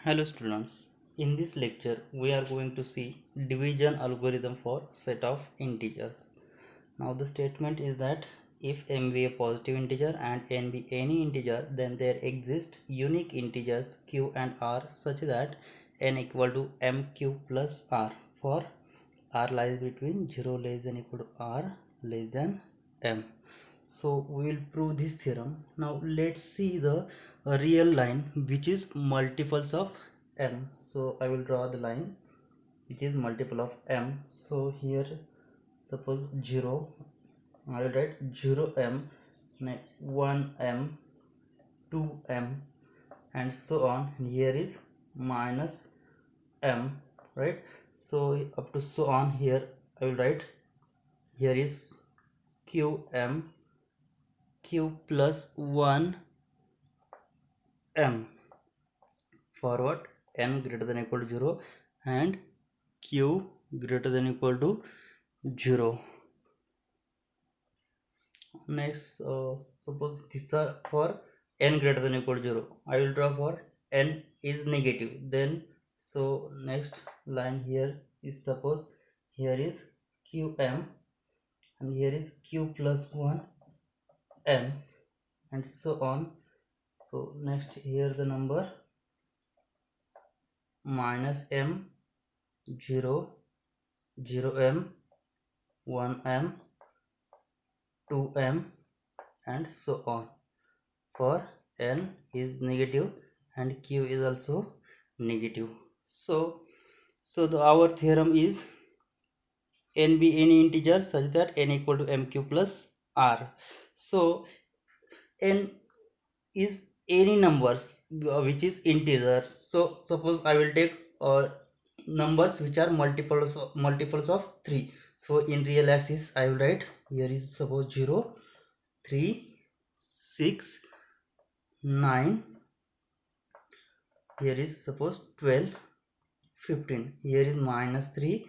Hello students, in this lecture we are going to see division algorithm for set of integers. Now the statement is that if m be a positive integer and n be any integer, then there exist unique integers q and r such that n equal to mq plus r for r lies between 0 less than equal to r less than m. So we will prove this theorem. Now let's see the real line which is multiples of m. So I will draw the line which is multiple of m. So here suppose 0, I will write 0m, 1m, 2m and so on. And here is minus m, right? So up to so on. Here I will write, here is qm, q plus 1 m for what? N greater than equal to 0 and q greater than equal to 0. Next, suppose these are for n greater than equal to 0. I will draw for n is negative. Then, so next line here is, suppose here is qm and here is q plus 1 m and so on. So next here the number minus m, 0, 0m, 1m, 2m and so on, for n is negative and q is also negative. So our theorem is n be any integer such that n equal to mq plus r. So n is any numbers which is integer. So suppose I will take numbers which are multiples of 3. So in real axis I will write, here is suppose 0, 3, 6, 9, here is suppose 12, 15, here is minus 3,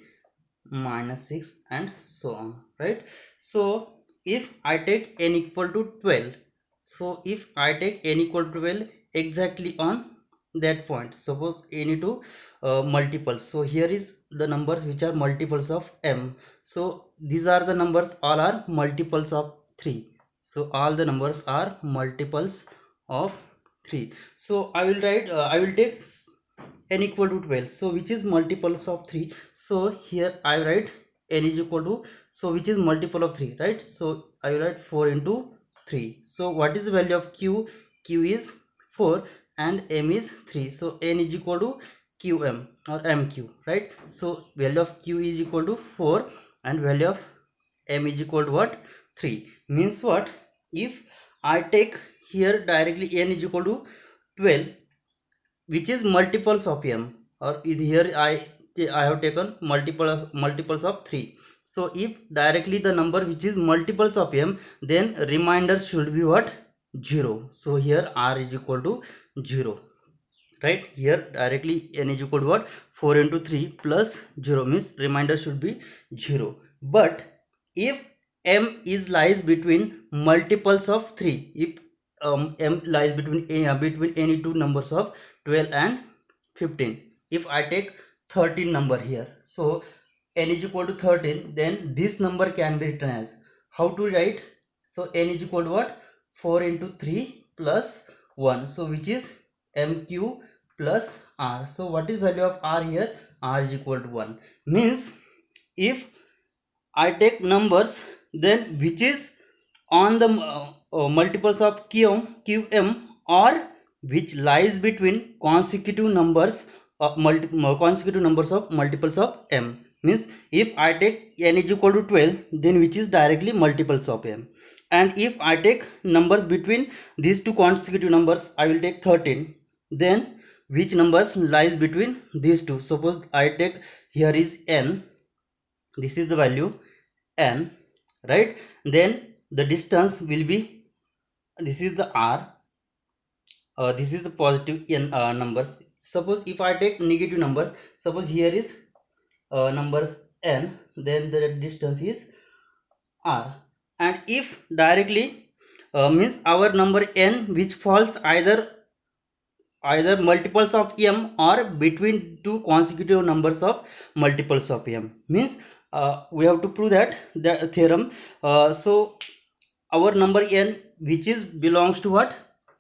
minus 6 and so on, right? So if I take n equal to 12, so if I take n equal to 12 exactly on that point, suppose n to multiples, so here is the numbers which are multiples of m. So these are the numbers, all are multiples of 3. So all the numbers are multiples of 3. So I will write, I will take n equal to 12, so which is multiples of 3. So here I write n is equal to, so which is multiple of 3, right? So I will write 4 into 3. So what is the value of q? Q is 4 and m is 3. So n is equal to qm or mq, right? So value of q is equal to 4 and value of m is equal to what? 3. Means what? If I take here directly n is equal to 12, which is multiples of m, or here I have taken multiples of 3. So if directly the number which is multiples of m, then remainder should be what? 0. So here r is equal to 0, right? Here directly n is equal to what? 4 into 3 plus 0 means remainder should be 0. But if m is lies between multiples of 3, if m lies between any two numbers of 12 and 15, if I take 13 number here, so n is equal to 13, then this number can be written as, how to write? So n is equal to what? 4 into 3 plus 1, so which is mq plus r. So what is value of r here? R is equal to 1. Means if I take numbers then which is on the multiples of qm or which lies between consecutive numbers consecutive numbers of multiples of m. Means if I take n is equal to 12, then which is directly multiples of m. And if I take numbers between these two consecutive numbers, I will take 13, then which numbers lies between these two? Suppose I take, here is n, this is the value n, right? Then the distance will be, this is the r, this is the positive n numbers. Suppose if I take negative numbers, suppose here is numbers n, then the distance is r. And if directly means our number n which falls either either multiples of m or between two consecutive numbers of multiples of m. Means we have to prove that the theorem. So our number n which is belongs to what,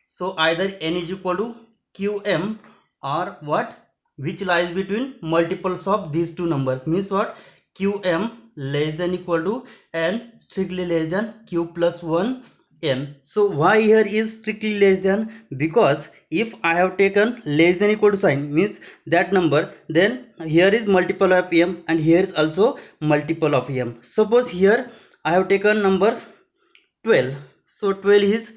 so either n is equal to qm or what, which lies between multiples of these two numbers. Means what, qm less than equal to n strictly less than q plus 1 m. So why here is strictly less than, because if I have taken less than equal to sign means that number, then here is multiple of m and here is also multiple of m. Suppose here I have taken numbers 12, so 12 is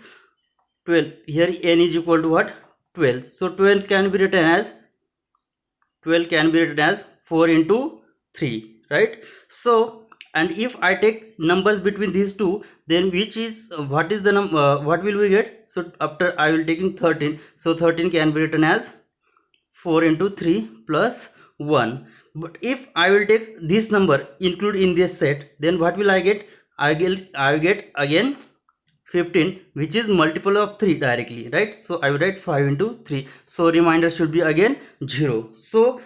12, here n is equal to what, 12. So 12 can be written as 4 into 3, right? So and if I take numbers between these two, then which is what is the number, what will we get? So after I will taking 13, so 13 can be written as 4 into 3 plus 1. But if I will take this number include in this set, then what will I get? I will get again 15, which is multiple of 3 directly, right? So I will write 5 into 3, so remainder should be again 0. So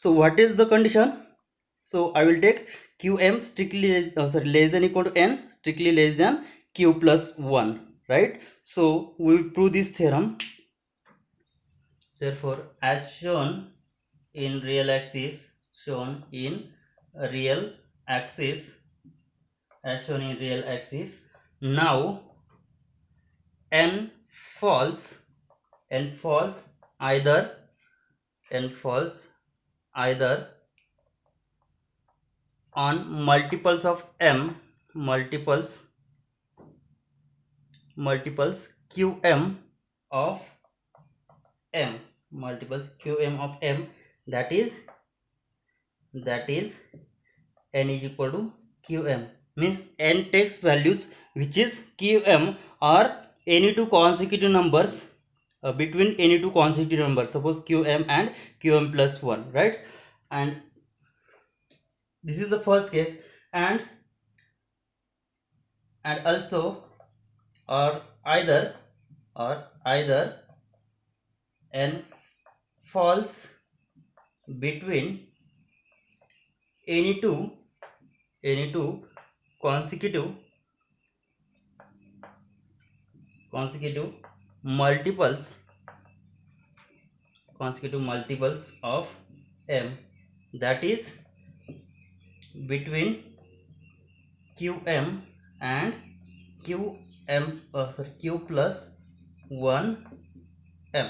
what is the condition? So I will take qm strictly less than equal to n strictly less than q plus 1, right? So we will prove this theorem. Therefore as shown in real axis, shown in real axis, as shown in real axis, now n falls, n falls either, n falls either on multiples of m, multiples qm of m, multiples qm of m, that is n is equal to qm. Means n takes values which is qm or any two consecutive numbers, between any two consecutive numbers, suppose qm and qm plus 1, right? And this is the first case. And also or either n falls between any two consecutive multiples of m, that is between qm and q plus 1 m.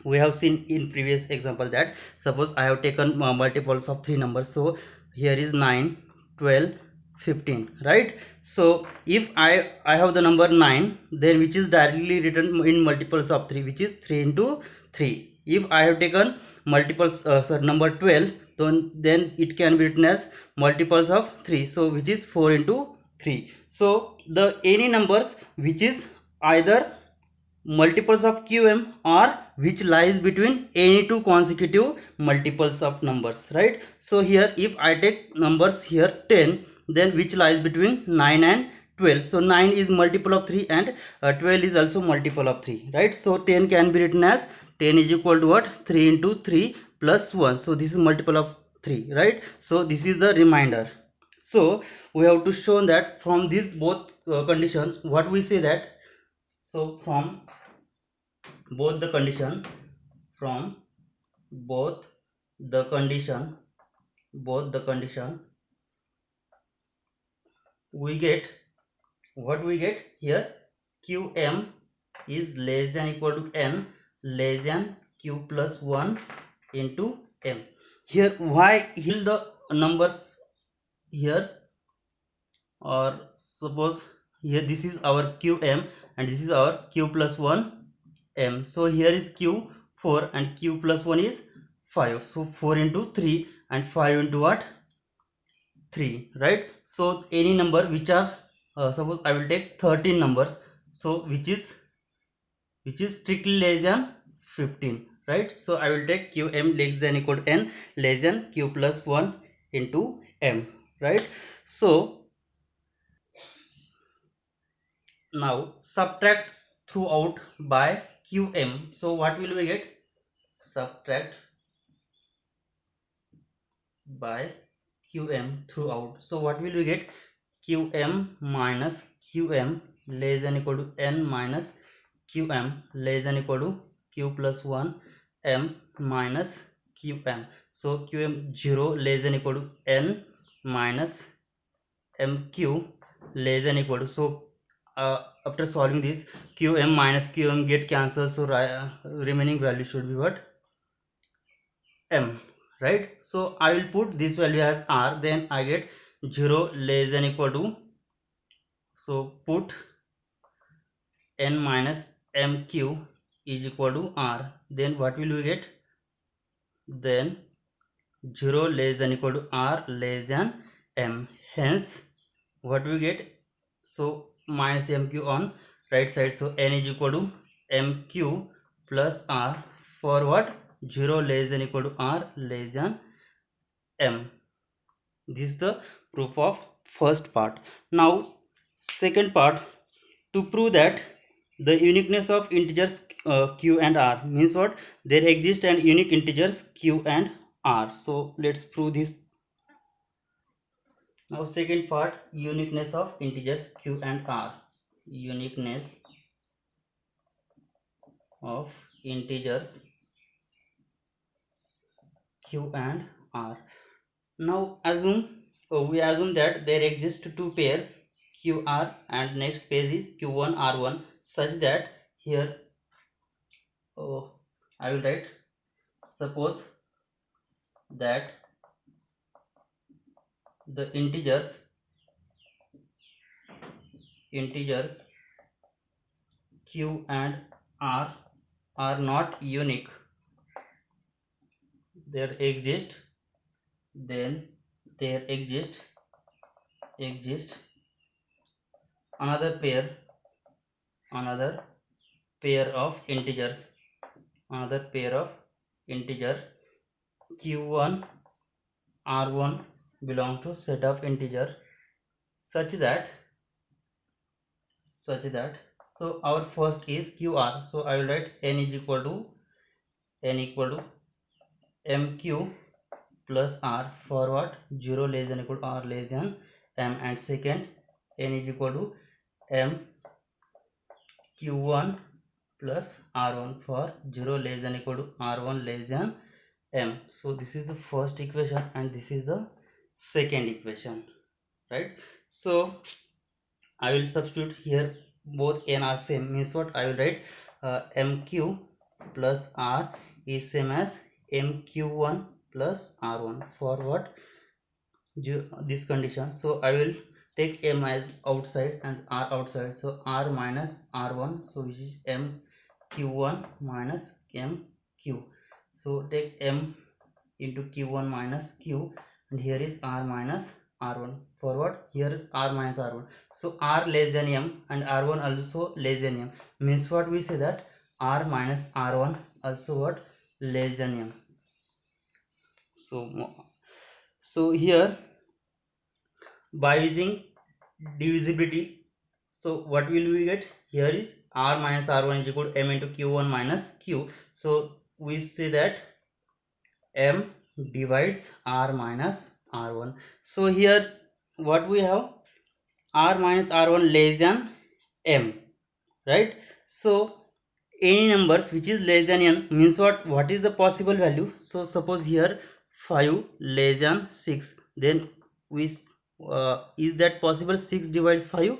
We have seen in previous example that suppose I have taken multiples of three numbers, so here is 9, 12, 15, right? So if I have the number 9, then which is directly written in multiples of 3, which is 3 into 3. If I have taken multiples number 12, then it can be written as multiples of 3, so which is 4 into 3. So the any numbers which is either multiples of qm or which lies between any two consecutive multiples of numbers, right? So here if I take numbers here 10, then which lies between 9 and 12, so 9 is multiple of 3 and 12 is also multiple of 3, right? So 10 can be written as 10 is equal to what, 3 into 3 plus 1, so this is multiple of 3, right? So this is the remainder. So we have to show that from these both conditions, what we say that, so from both the condition, from both the condition we get, what we get here, qm is less than equal to n less than q plus 1 into m. Here why here the numbers here, or suppose here this is our qm and this is our q plus 1 m. So here is q 4 and q plus 1 is 5, so 4 into 3 and 5 into what, 3, right? So any number which are suppose I will take 13 numbers, so which is strictly less than 15, right? So I will take qm less than equal to n less than q plus 1 into m, right? So now subtract throughout by qm. So what will we get? Subtract by qm throughout. So what will we get? qm minus qm less than equal to n minus qm less than equal to q plus 1 m minus qm. So qm 0 less than equal to n minus mq less than equal to, so after solving this, qm minus qm get cancelled, so remaining value should be what? M, right? So I will put this value as r, then I get 0 less than equal to, so put n minus mq is equal to r, then what will we get? Then 0 less than equal to r less than m, hence what we get? So minus mq on right side, so n is equal to mq plus r for what? 0 less than equal to r less than m. This is the proof of first part. Now second part, to prove that the uniqueness of integers q and r, means what? There exist an unique integers q and r. So let's prove this. Now second part, uniqueness of integers q and r. Uniqueness of integers q and r. Now we assume that there exist two pairs qr, and next page is q1 r1, such that here I will write, suppose that the integers q and r are not unique. There exist another pair of integers, q1 r1 belong to set of integer such that so our first is qr, so I will write n equal to mq plus r for what? 0 less than equal to r less than m, and second n is equal to mq1 plus r1 for 0 less than equal to r1 less than m. So this is the first equation and this is the second equation, right? So I will substitute here, both n are same, means what? I will write mq plus r is same as mq1 plus r1 for what? This condition. So I will take m as outside and r outside, so r minus r1, so which is mq1 minus mq. So take m into q1 minus q, and here is r minus r1 for what? Here is r minus r1, so r less than m and r1 also less than m, means what? We say that r minus r1 also what? Less than m. So here by using divisibility, so what will we get? Here is r minus r1 is equal to m into q1 minus q, so we say that m divides r minus r1. So here what we have? R minus r1 less than m, right? So any numbers which is less than n, means what is the possible value? So suppose here 5 less than 6, then we is that possible 6 divides 5?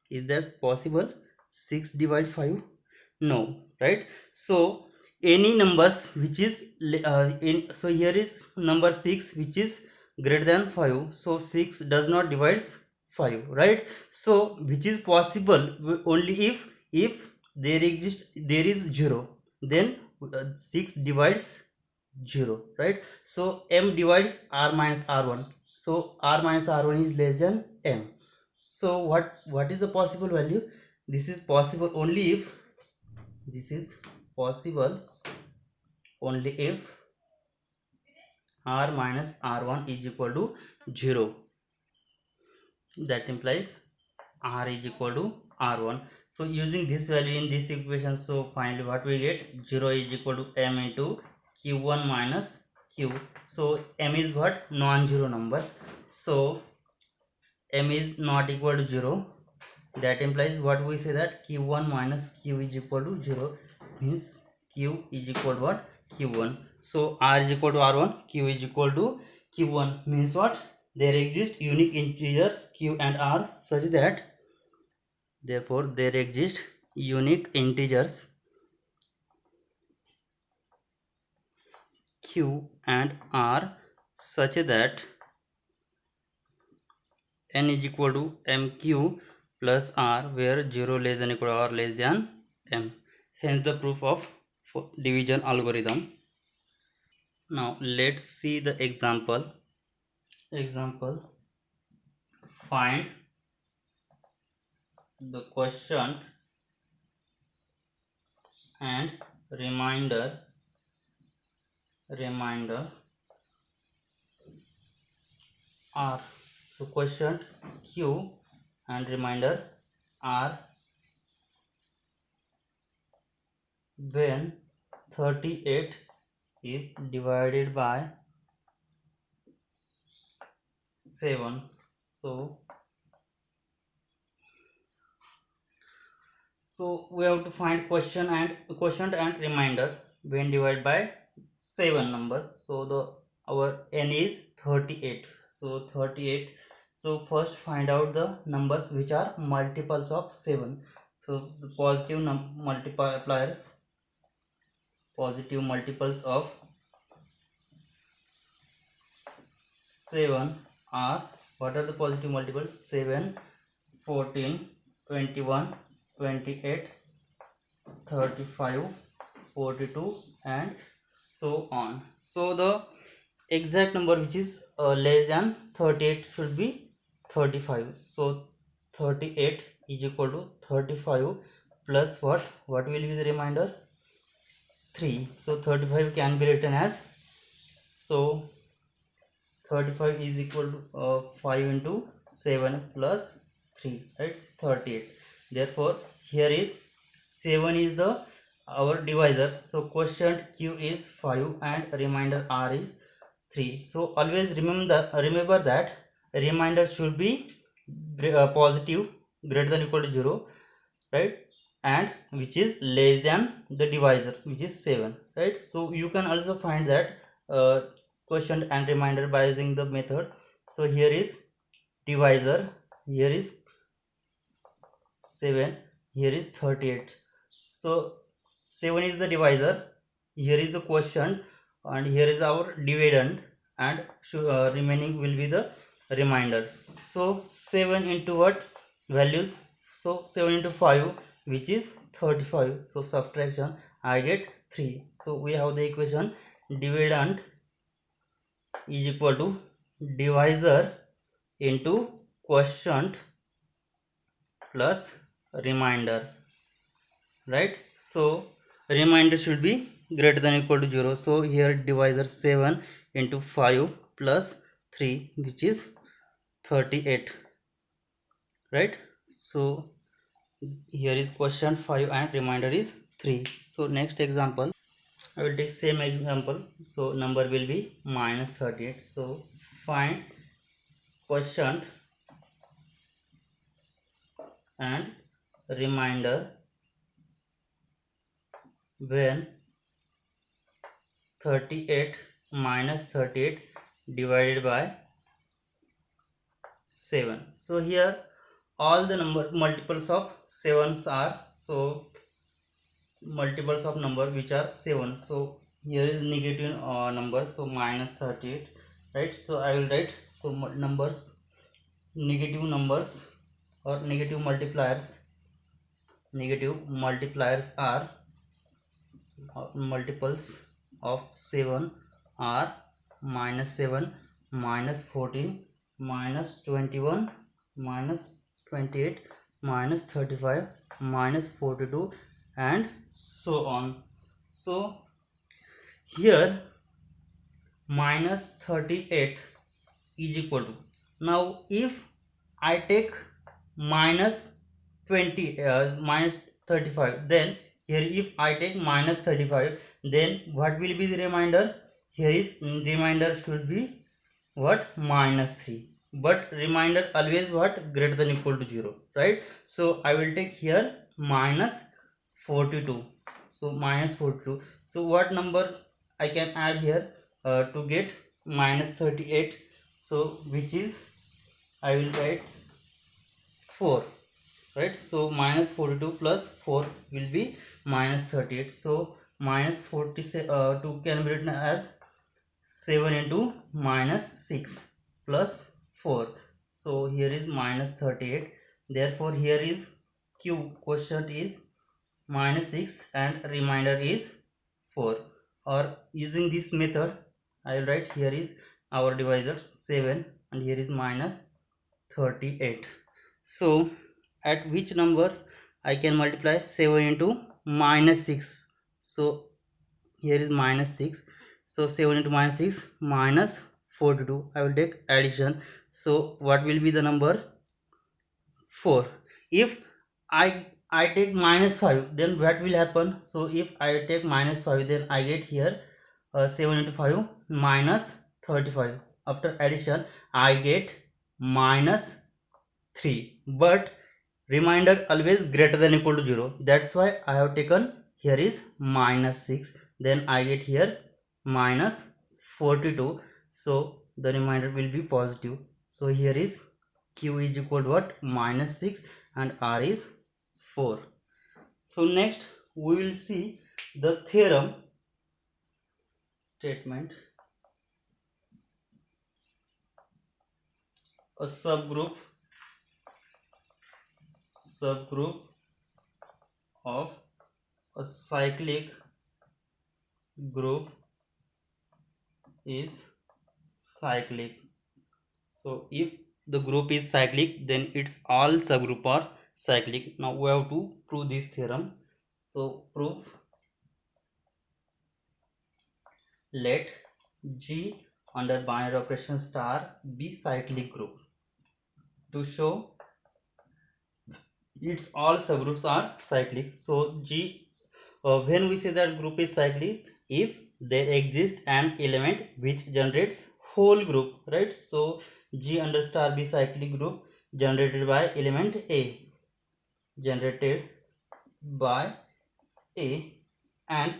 Is that possible 6 divide 5? No, right? So any numbers which is so here is number 6 which is greater than 5, so 6 does not divide 5, right? So which is possible only if there is 0, then 6 divides 0, right? So m divides r minus r1, so r minus r1 is less than m. So what is the possible value? This is possible only if r minus r1 is equal to 0. That implies r is equal to r1. So using this value in this equation, so finally what we get, 0 is equal to m into q1 minus q. So m is what, non-zero number, so m is not equal to 0. That implies what we say, that q1 minus q is equal to 0, means q is equal to what, q1. So r is equal to r1, q is equal to q1, means what, there exist unique integers q and r such that, therefore there exist unique integers q and r such that n is equal to mq plus r, where 0 less than equal to or less than m. Hence the proof of division algorithm. Now let's see the example. Example, find the quotient and remainder r. So quotient q and remainder r when 38 is divided by 7. So we have to find quotient and remainder when divided by 7 numbers. So the our n is 38. So 38. So first find out the numbers which are multiples of 7. So the positive multiples of 7 are, what are the positive multiples? 7, 14, 21, 28, 35, 42 and so on. So the exact number which is less than 38 should be 35. So 38 is equal to 35 plus what will be the remainder? 3. So 35 can be written as, so 35 is equal to 5 into 7 plus 3, right, 38. Therefore here is 7 is the our divisor, so quotient q is 5 and remainder r is 3. So always remember that remainder should be positive, greater than equal to 0, right, and which is less than the divisor which is 7, right. So you can also find that quotient and remainder by using the method. So here is divisor, here is 7, here is 38. So 7 is the divisor, here is the quotient, and here is our dividend, and remaining will be the remainder. So 7 into what values? So 7 into 5 which is 35. So subtraction, I get 3. So we have the equation, dividend is equal to divisor into quotient plus remainder, right. So remainder should be greater than equal to 0. So here divisor 7 into 5 plus 3 which is 38, right. So here is quotient 5 and remainder is 3. So next example, I will take same example. So number will be minus 38. So find quotient and remainder when 38 minus 38 divided by 7. So here all the multiples of 7s are, so multiples of number which are 7. So here is negative number, so minus 38, right. So I will write, so numbers, negative numbers or negative multipliers are multiples of 7 are minus 7, minus 14, minus 21, minus 28, minus 35, minus 42 and so on. So here minus 38 is equal to, now if I take minus 20 minus 35, then here if I take minus 35, then what will be the remainder? Here is remainder should be what? Minus 3. But remainder always what? Greater than equal to 0, right? So I will take here minus 42. So minus 42. So what number I can add here to get minus 38? So which is, I will write 4, right? So minus 42 plus 4 will be minus 38. So minus 42 can be written as 7 into minus 6 plus 4. So here is minus 38. Therefore here is q quotient is minus 6 and remainder is 4. Or using this method I will write, here is our divisor 7 and here is minus 38. So at which numbers I can multiply 7 into minus 6? So here is minus 6. So 7 into minus 6 minus 42. I will take addition. So what will be the number? 4. If I take minus 5, then what will happen? So if I take minus 5, then I get here 7 into 5 minus 35. After addition I get minus 3, but remainder always greater than equal to 0. That's why I have taken here is minus 6. Then I get here minus 42. So the remainder will be positive. So here is q is equal to what? Minus 6 and r is 4. So next we will see the theorem statement. A subgroup of a cyclic group is cyclic. So if the group is cyclic, then its all subgroup are cyclic. Now we have to prove this theorem. So proof: let G under binary operation star be cyclic group. To show its all subgroups are cyclic. So G, when we say that group is cyclic, if there exists an element which generates whole group, right? So G under star be cyclic group generated by element A, and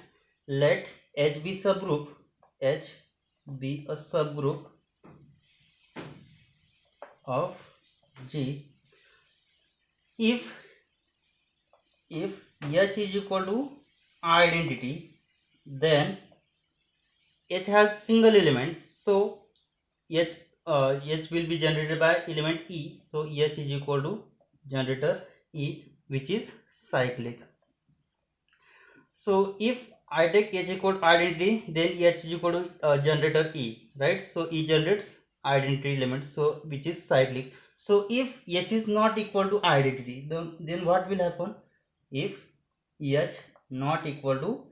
let H be subgroup, H be a subgroup of G if H is equal to identity, then H has single element, so H will be generated by element E, so H is equal to generator E, which is cyclic. So if I take H equal to identity, then H is equal to generator E, right? So E generates identity element, so which is cyclic. So if H is not equal to identity, then what will happen? If H not equal to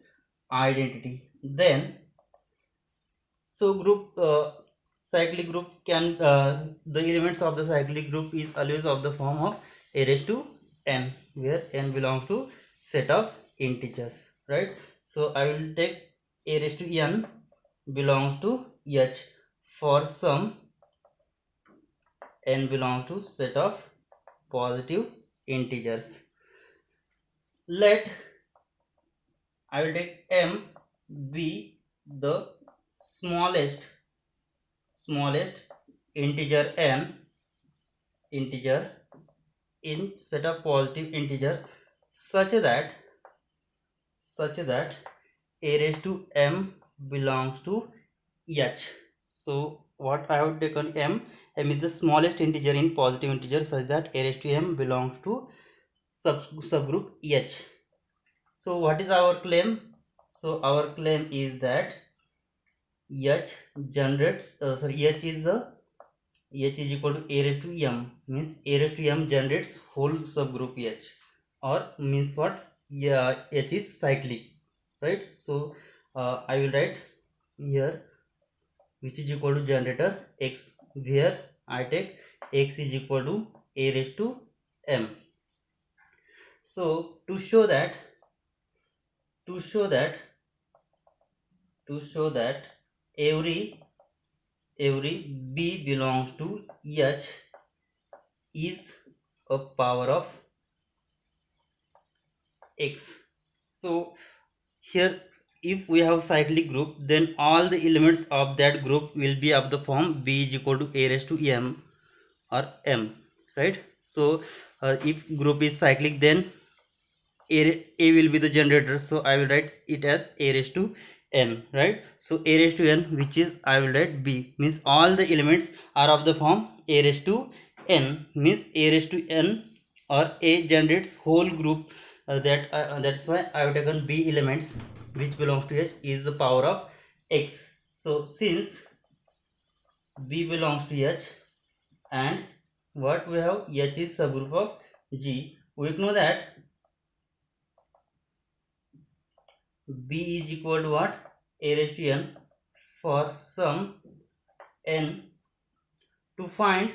identity, then so group cyclic group can the elements of the cyclic group is always of the form of a raised to n, where n belongs to set of integers, right? So I will take a raised to n belongs to H for some n belongs to set of positive integers. Let I will take m be the smallest integer n in set of positive integer such that a raised to m belongs to H. So what I have taken m is the smallest integer in positive integer such that a raised to m belongs to subgroup H. So what is our claim? So our claim is that H generates H is equal to a raised to m, means a raised to m generates whole subgroup H, or means what? Yeah, H is cyclic, right? So I will write here which is equal to generator x, where I take x is equal to a raised to m. So to show that to show that to show that every b belongs to h is a power of x. So here, if we have cyclic group, then all the elements of that group will be of the form b is equal to a raised to m or m, right? So if group is cyclic, then a will be the generator, so I will write it as a raised to n, right? So a raised to n, which is I will write b, means all the elements are of the form a raised to n, means a raised to n or a generates whole group. That's why I have taken b elements which belongs to h is the power of x. So since b belongs to h and what we have, h is subgroup of g, we know that b is equal to what, a raised to n for some n, to find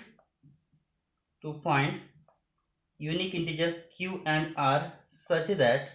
unique integers q and r such that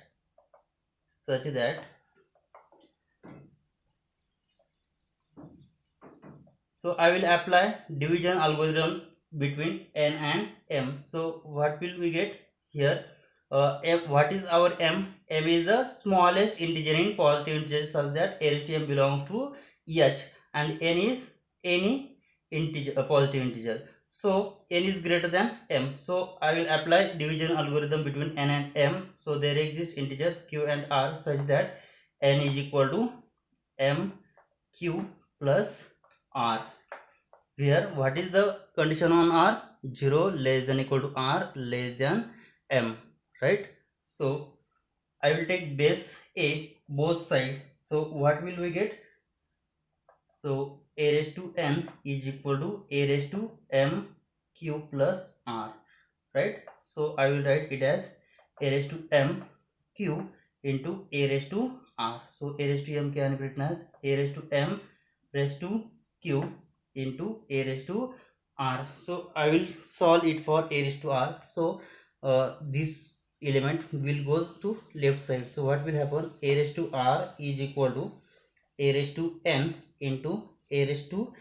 so I will apply division algorithm between n and m. So what will we get here? What is our m? M is the smallest integer in positive integers, such that a raised to m belongs to h, and n is any integer, a positive integer. So n is greater than m. So I will apply division algorithm between n and m. So there exist integers q and r such that n is equal to m q plus r, where what is the condition on r? 0 less than equal to r less than m, right? So I will take base a both side. So what will we get? So a raised to n is equal to a raised to m q plus r, right? So I will write it as a raised to m q into a raised to r. So a raised to m can be written as a raised to m raised to q into a raised to r. So I will solve it for a raised to r. So this element will go to left side. So what will happen? A raised to r is equal to a raised to n into a raised to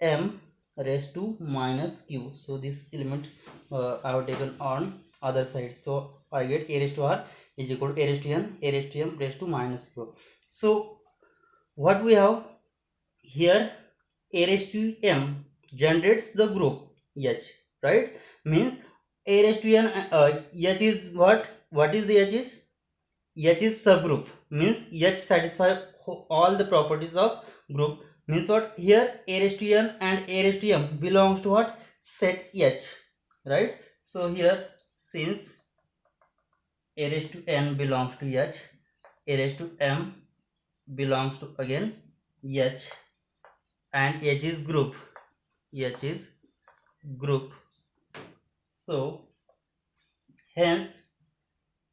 m raised to minus q. So this element I have taken on other side. So I get a raised to r is equal to a raised to n, a raised to m raised to minus q. So what we have here, a raised to m generates the group h, right? Means a raised to n, h is what is the h is? H is subgroup, means H satisfy all the properties of group. Means what here, a raised to n and a raised to m belongs to what, set H, right? So here, since a raised to n belongs to H, a raised to m belongs to again H, and H is group, H is group. So hence,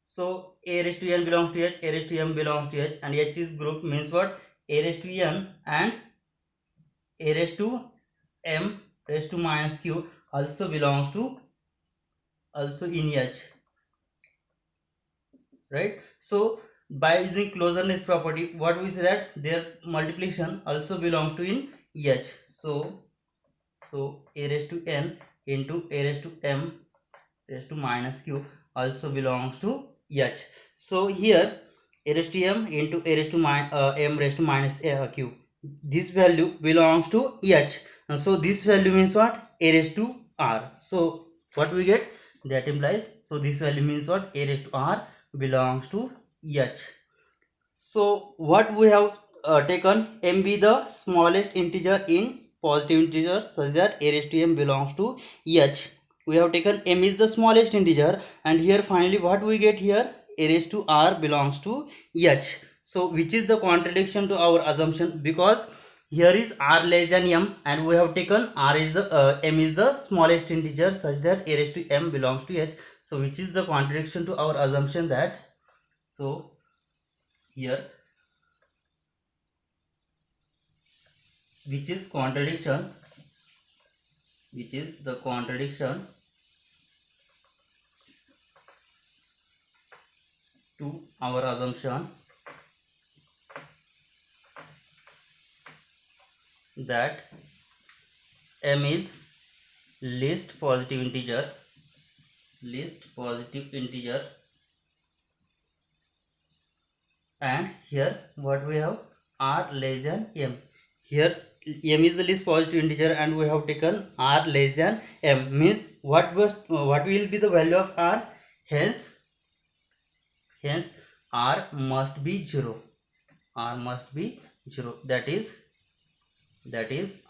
so a raised to n belongs to h, a raised to m belongs to h, and h is group, means what, a raised to n and a raised to m raised to minus q also belongs to, also in h, right? So by using closeness property, what we say, that their multiplication also belongs to in h. So a raised to n into a raised to m raised to minus q also belongs to h. So here, a raised to m into a raised to m raised to minus q, this value belongs to h. So this value means what, a raised to r. So what we get, that implies, so this value means what, a raised to r belongs to h. So what we have taken, m be the smallest integer in positive integer, such that a raised to m belongs to h. We have taken m is the smallest integer, and here finally what we get here, a raised to r belongs to h. So which is the contradiction to our assumption, because here is r less than m, and we have taken r is the m is the smallest integer, such that a raised to m belongs to h. So which is the contradiction to our assumption, that so here, which is contradiction, which is the contradiction our assumption that m is least positive integer, and here what we have, r less than m. Here m is the least positive integer and we have taken r less than m, means what will be the value of r, hence r must be 0, r must be 0, that is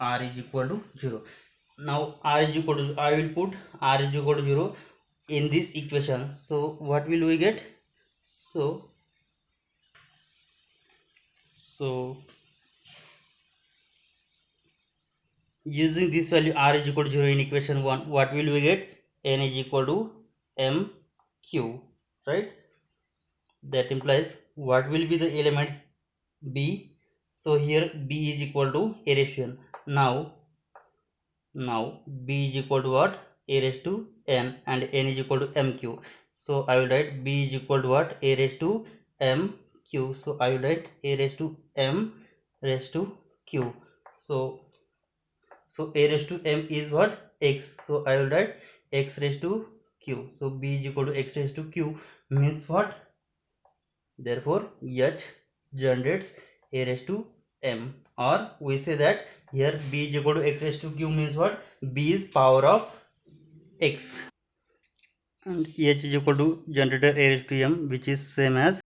r is equal to 0. Now r is equal to, I will put r is equal to 0 in this equation. So what will we get? So using this value r is equal to 0 in equation 1, what will we get? N is equal to mq, right? That implies what will be the elements b. So here b is equal to a raised to n. Now b is equal to what? A raised to n, and n is equal to mq. So I will write b is equal to what? A raised to mq. So I will write a raised to m raised to q. So a raised to m is what? X. So I will write x raised to q. So b is equal to x raised to q means what? Therefore h generates a raised to m, or we say that here b is equal to x raised to q means what? B is power of x, and h is equal to generator a raised to m, which is same as